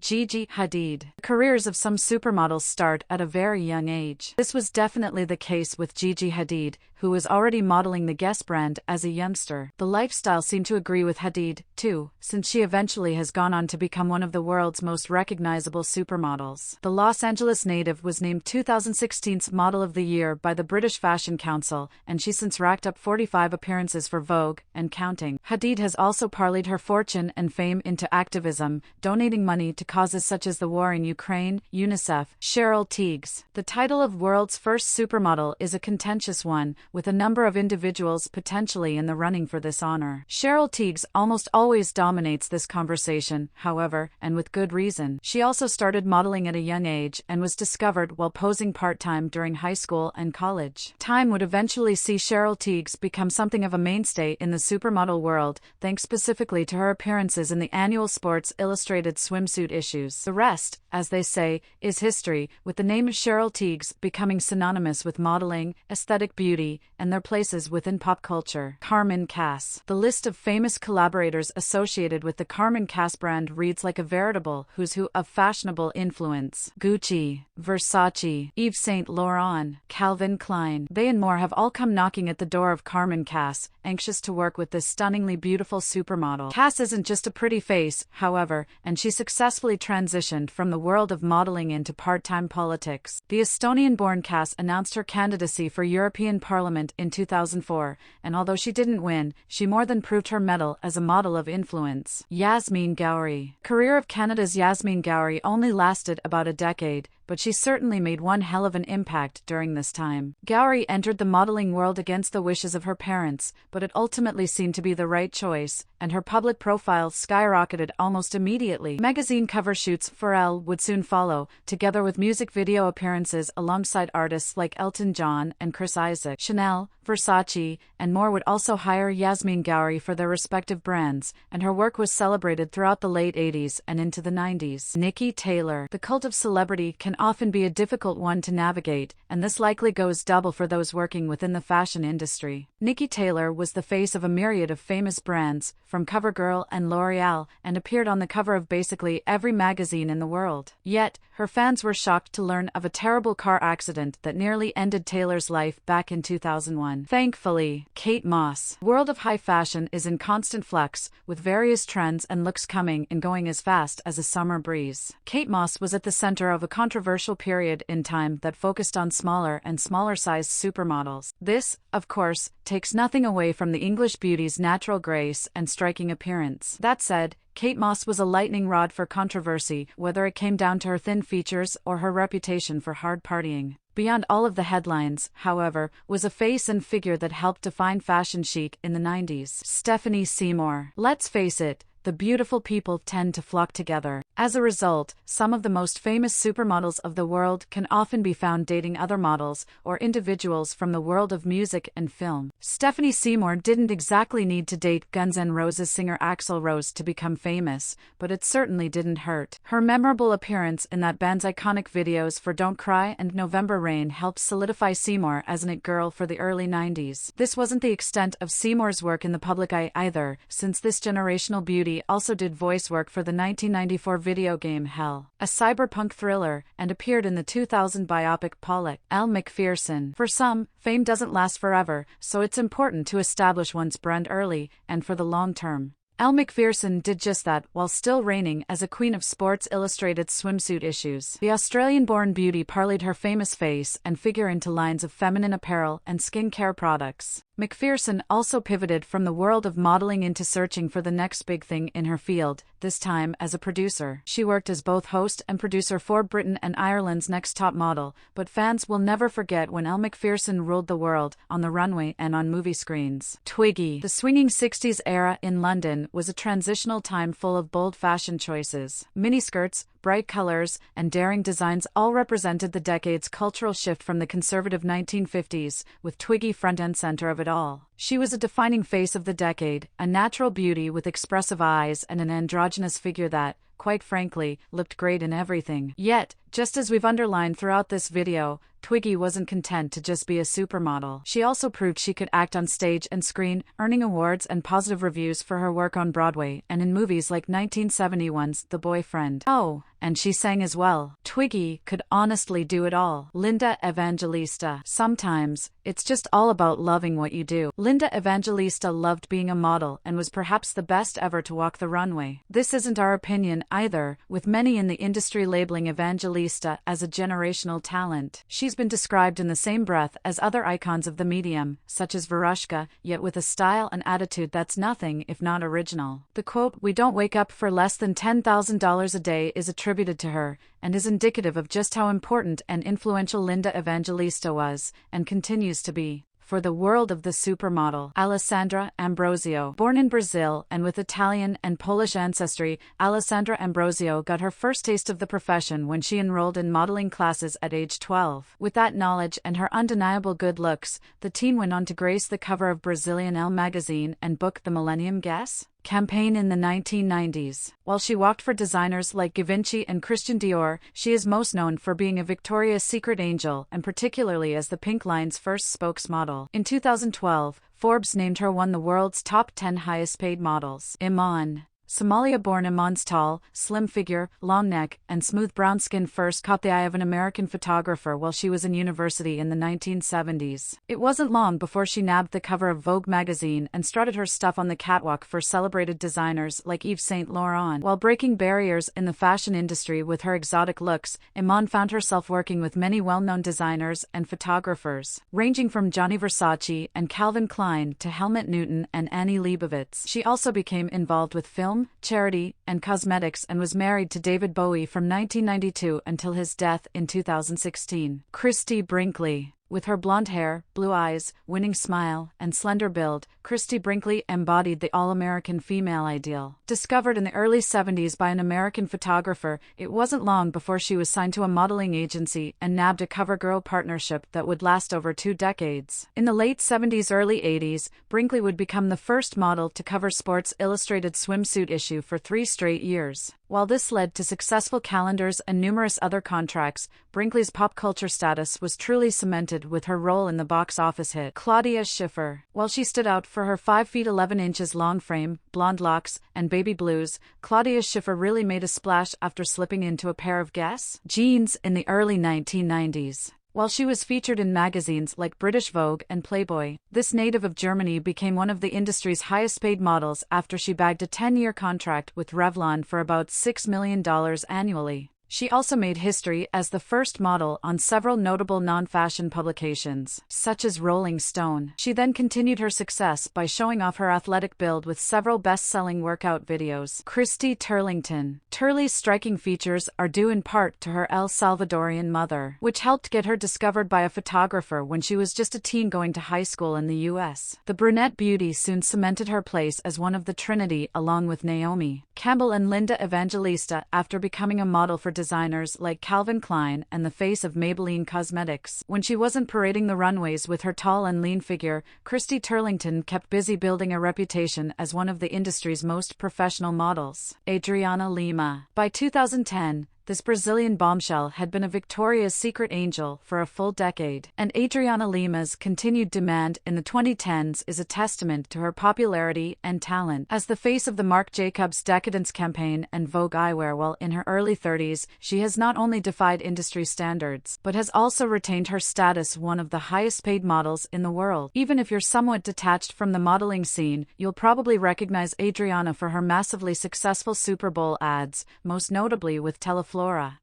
Gigi Hadid. The careers of some supermodels start at a very young age. This was definitely the case with Gigi Hadid, who was already modeling the Guess brand as a youngster. The lifestyle seemed to agree with Hadid, too, since she eventually has gone on to become one of the world's most recognizable supermodels. The Los Angeles native was named 2016's Model of the Year by the British Fashion Council, and she's since racked up 45 appearances for Vogue, and counting. Hadid has also parlayed her fortune and fame into activism, donating money to causes such as the war in Ukraine, UNICEF. Cheryl Tiegs. The title of world's first supermodel is a contentious one, with a number of individuals potentially in the running for this honor. Cheryl Tiegs almost always dominates this conversation, however, and with good reason. She also started modeling at a young age and was discovered while posing part-time during high school and college. Time would eventually see Cheryl Tiegs become something of a mainstay in the supermodel world, thanks specifically to her appearances in the annual Sports Illustrated swimsuit issues. The rest, as they say, is history, with the name of Cheryl Tiegs becoming synonymous with modeling, aesthetic beauty, and their places within pop culture. Carmen Cass. The list of famous collaborators associated with the Carmen Cass brand reads like a veritable who's who of fashionable influence. Gucci, Versace, Yves Saint Laurent, Calvin Klein. They and more have all come knocking at the door of Carmen Cass, anxious to work with this stunningly beautiful supermodel. Cass isn't just a pretty face, however, and she successfully transitioned from the world of modeling into part-time politics. The Estonian-born Cass announced her candidacy for European Parliament in 2004, and although she didn't win, she more than proved her mettle as a model of influence. Yasmin Gowrie. Career of Canada's Yasmin Gowrie only lasted about a decade, but she certainly made one hell of an impact during this time. Gowrie entered the modeling world against the wishes of her parents, but it ultimately seemed to be the right choice, and her public profile skyrocketed almost immediately. Magazine cover shoots for Elle would soon follow, together with music video appearances alongside artists like Elton John and Chris Isaak. Chanel, Versace, and more would also hire Yasmin Gowrie for their respective brands, and her work was celebrated throughout the late 80s and into the 90s. Nikki Taylor. The cult of celebrity can often be a difficult one to navigate, and this likely goes double for those working within the fashion industry. Nikki Taylor was the face of a myriad of famous brands, from CoverGirl and L'Oreal, and appeared on the cover of basically every magazine in the world. Yet, her fans were shocked to learn of a terrible car accident that nearly ended Taylor's life back in 2001. Thankfully, Kate Moss. The world of high fashion is in constant flux, with various trends and looks coming and going as fast as a summer breeze. Kate Moss was at the center of a controversial period in time that focused on smaller and smaller-sized supermodels. This, of course, takes nothing away from the English beauty's natural grace and striking appearance. That said, Kate Moss was a lightning rod for controversy, whether it came down to her thin features or her reputation for hard partying. Beyond all of the headlines, however, was a face and figure that helped define fashion chic in the 90s. Stephanie Seymour. Let's face it, the beautiful people tend to flock together. As a result, some of the most famous supermodels of the world can often be found dating other models or individuals from the world of music and film. Stephanie Seymour didn't exactly need to date Guns N' Roses singer Axl Rose to become famous, but it certainly didn't hurt. Her memorable appearance in that band's iconic videos for Don't Cry and November Rain helped solidify Seymour as an it girl for the early 90s. This wasn't the extent of Seymour's work in the public eye either, since this generational beauty also did voice work for the 1994 video game Hell, a cyberpunk thriller, and appeared in the 2000 biopic Pollock. Elle Macpherson. For some, fame doesn't last forever, so it's important to establish one's brand early and for the long term. Elle Macpherson did just that while still reigning as a queen of Sports Illustrated swimsuit issues. The Australian-born beauty parlayed her famous face and figure into lines of feminine apparel and skincare products. Macpherson also pivoted from the world of modeling into searching for the next big thing in her field, this time as a producer. She worked as both host and producer for Britain and Ireland's Next Top Model, but fans will never forget when Elle Macpherson ruled the world, on the runway and on movie screens. Twiggy. The swinging 60s era in London was a transitional time full of bold fashion choices. Miniskirts, bright colors, and daring designs all represented the decade's cultural shift from the conservative 1950s, with Twiggy front and center of it all. She was a defining face of the decade, a natural beauty with expressive eyes and an androgynous figure that, quite frankly, looked great in everything. Yet, just as we've underlined throughout this video, Twiggy wasn't content to just be a supermodel. She also proved she could act on stage and screen, earning awards and positive reviews for her work on Broadway and in movies like 1971's The Boyfriend. Oh, and she sang as well. Twiggy could honestly do it all. Linda Evangelista. Sometimes, it's just all about loving what you do. Linda Evangelista loved being a model and was perhaps the best ever to walk the runway. This isn't our opinion either, with many in the industry labeling Evangelista as a generational talent. She's been described in the same breath as other icons of the medium, such as Verushka, yet with a style and attitude that's nothing if not original. The quote, "We don't wake up for less than $10,000 a day," is attributed to her, and is indicative of just how important and influential Linda Evangelista was, and continues to be, for the world of the supermodel. Alessandra Ambrosio. Born in Brazil and with Italian and Polish ancestry, Alessandra Ambrosio got her first taste of the profession when she enrolled in modeling classes at age 12. With that knowledge and her undeniable good looks, the teen went on to grace the cover of Brazilian Elle magazine and book the Millennium Guess campaign in the 1990s. While she walked for designers like Givenchy and Christian Dior, she is most known for being a Victoria's Secret angel and particularly as the Pink line's first spokesmodel. In 2012, Forbes named her one of the world's top 10 highest paid models. Iman. Somalia-born Iman's tall, slim figure, long neck, and smooth brown skin first caught the eye of an American photographer while she was in university in the 1970s. It wasn't long before she nabbed the cover of Vogue magazine and strutted her stuff on the catwalk for celebrated designers like Yves Saint Laurent. While breaking barriers in the fashion industry with her exotic looks, Iman found herself working with many well-known designers and photographers, ranging from Gianni Versace and Calvin Klein to Helmut Newton and Annie Leibovitz. She also became involved with film, charity, and cosmetics and was married to David Bowie from 1992 until his death in 2016. Christie Brinkley. With her blonde hair, blue eyes, winning smile, and slender build, Christie Brinkley embodied the all-American female ideal. Discovered in the early 70s by an American photographer, it wasn't long before she was signed to a modeling agency and nabbed a CoverGirl partnership that would last over 2 decades. In the late 70s, early 80s, Brinkley would become the first model to cover Sports Illustrated swimsuit issue for 3 straight years. While this led to successful calendars and numerous other contracts, Brinkley's pop culture status was truly cemented with her role in the box office hit Claudia Schiffer. While she stood out for her 5 feet 11 inches long frame, blonde locks, and baby blues, Claudia Schiffer really made a splash after slipping into a pair of Guess jeans in the early 1990s. While she was featured in magazines like British Vogue and Playboy, this native of Germany became one of the industry's highest-paid models after she bagged a 10-year contract with Revlon for about $6 million annually. She also made history as the first model on several notable non-fashion publications, such as Rolling Stone. She then continued her success by showing off her athletic build with several best-selling workout videos. Christy Turlington. Turley's striking features are due in part to her El Salvadorian mother, which helped get her discovered by a photographer when she was just a teen going to high school in the U.S. The brunette beauty soon cemented her place as one of the Trinity along with Naomi Campbell and Linda Evangelista after becoming a model for designers like Calvin Klein and the face of Maybelline Cosmetics. When she wasn't parading the runways with her tall and lean figure, Christy Turlington kept busy building a reputation as one of the industry's most professional models. Adriana Lima. By 2010, this Brazilian bombshell had been a Victoria's Secret angel for a full decade, and Adriana Lima's continued demand in the 2010s is a testament to her popularity and talent. As the face of the Marc Jacobs Decadence campaign and Vogue eyewear while in her early 30s, she has not only defied industry standards, but has also retained her status one of the highest-paid models in the world. Even if you're somewhat detached from the modeling scene, you'll probably recognize Adriana for her massively successful Super Bowl ads, most notably with Teleflora.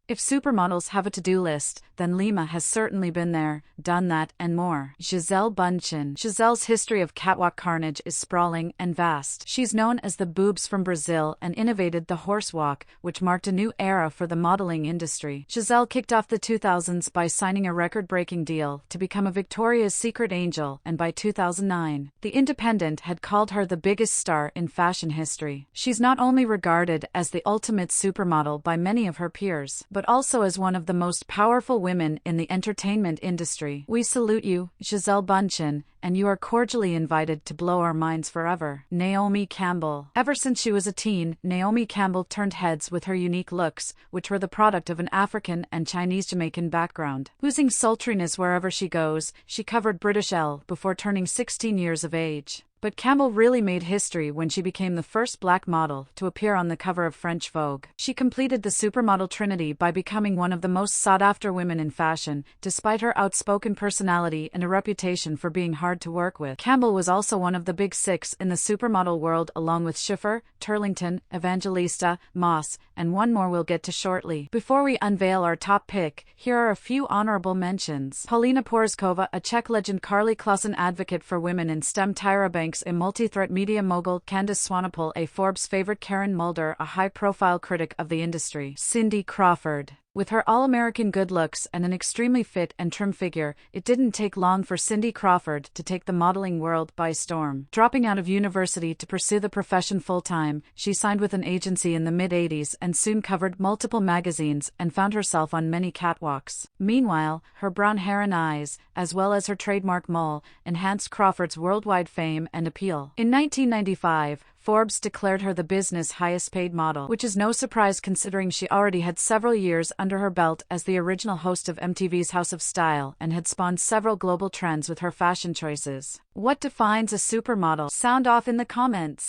If supermodels have a to-do list, then Lima has certainly been there, done that, and more. Gisele Bündchen. Giselle's history of catwalk carnage is sprawling and vast. She's known as the Boobs from Brazil and innovated the horse walk, which marked a new era for the modeling industry. Gisele kicked off the 2000s by signing a record-breaking deal to become a Victoria's Secret angel, and by 2009, The Independent had called her the biggest star in fashion history. She's not only regarded as the ultimate supermodel by many of her peers, peers, but also as one of the most powerful women in the entertainment industry. We salute you, Gisele Bündchen, and you are cordially invited to blow our minds forever. Naomi Campbell. Ever since she was a teen, Naomi Campbell turned heads with her unique looks, which were the product of an African and Chinese-Jamaican background. Oozing sultriness wherever she goes, she covered British Elle before turning 16 years of age. But Campbell really made history when she became the first black model to appear on the cover of French Vogue. She completed the supermodel trinity by becoming one of the most sought-after women in fashion, despite her outspoken personality and a reputation for being hard to work with. Campbell was also one of the big six in the supermodel world, along with Schiffer, Turlington, Evangelista, Moss, and one more we'll get to shortly. Before we unveil our top pick, here are a few honorable mentions. Paulina Porizkova, a Czech legend, Carly Klassen, advocate for women in STEM, Tyra Banks, a multi-threat media mogul, Candace Swanepoel, a Forbes favorite, Karen Mulder, a high-profile critic of the industry, Cindy Crawford. With her all-American good looks and an extremely fit and trim figure, it didn't take long for Cindy Crawford to take the modeling world by storm. Dropping out of university to pursue the profession full-time, she signed with an agency in the mid-80s and soon covered multiple magazines and found herself on many catwalks. Meanwhile, her brown hair and eyes, as well as her trademark mole, enhanced Crawford's worldwide fame and appeal. In 1995, Forbes declared her the business highest-paid model, which is no surprise considering she already had several years under her belt as the original host of MTV's House of Style and had spawned several global trends with her fashion choices. What defines a supermodel? Sound off in the comments.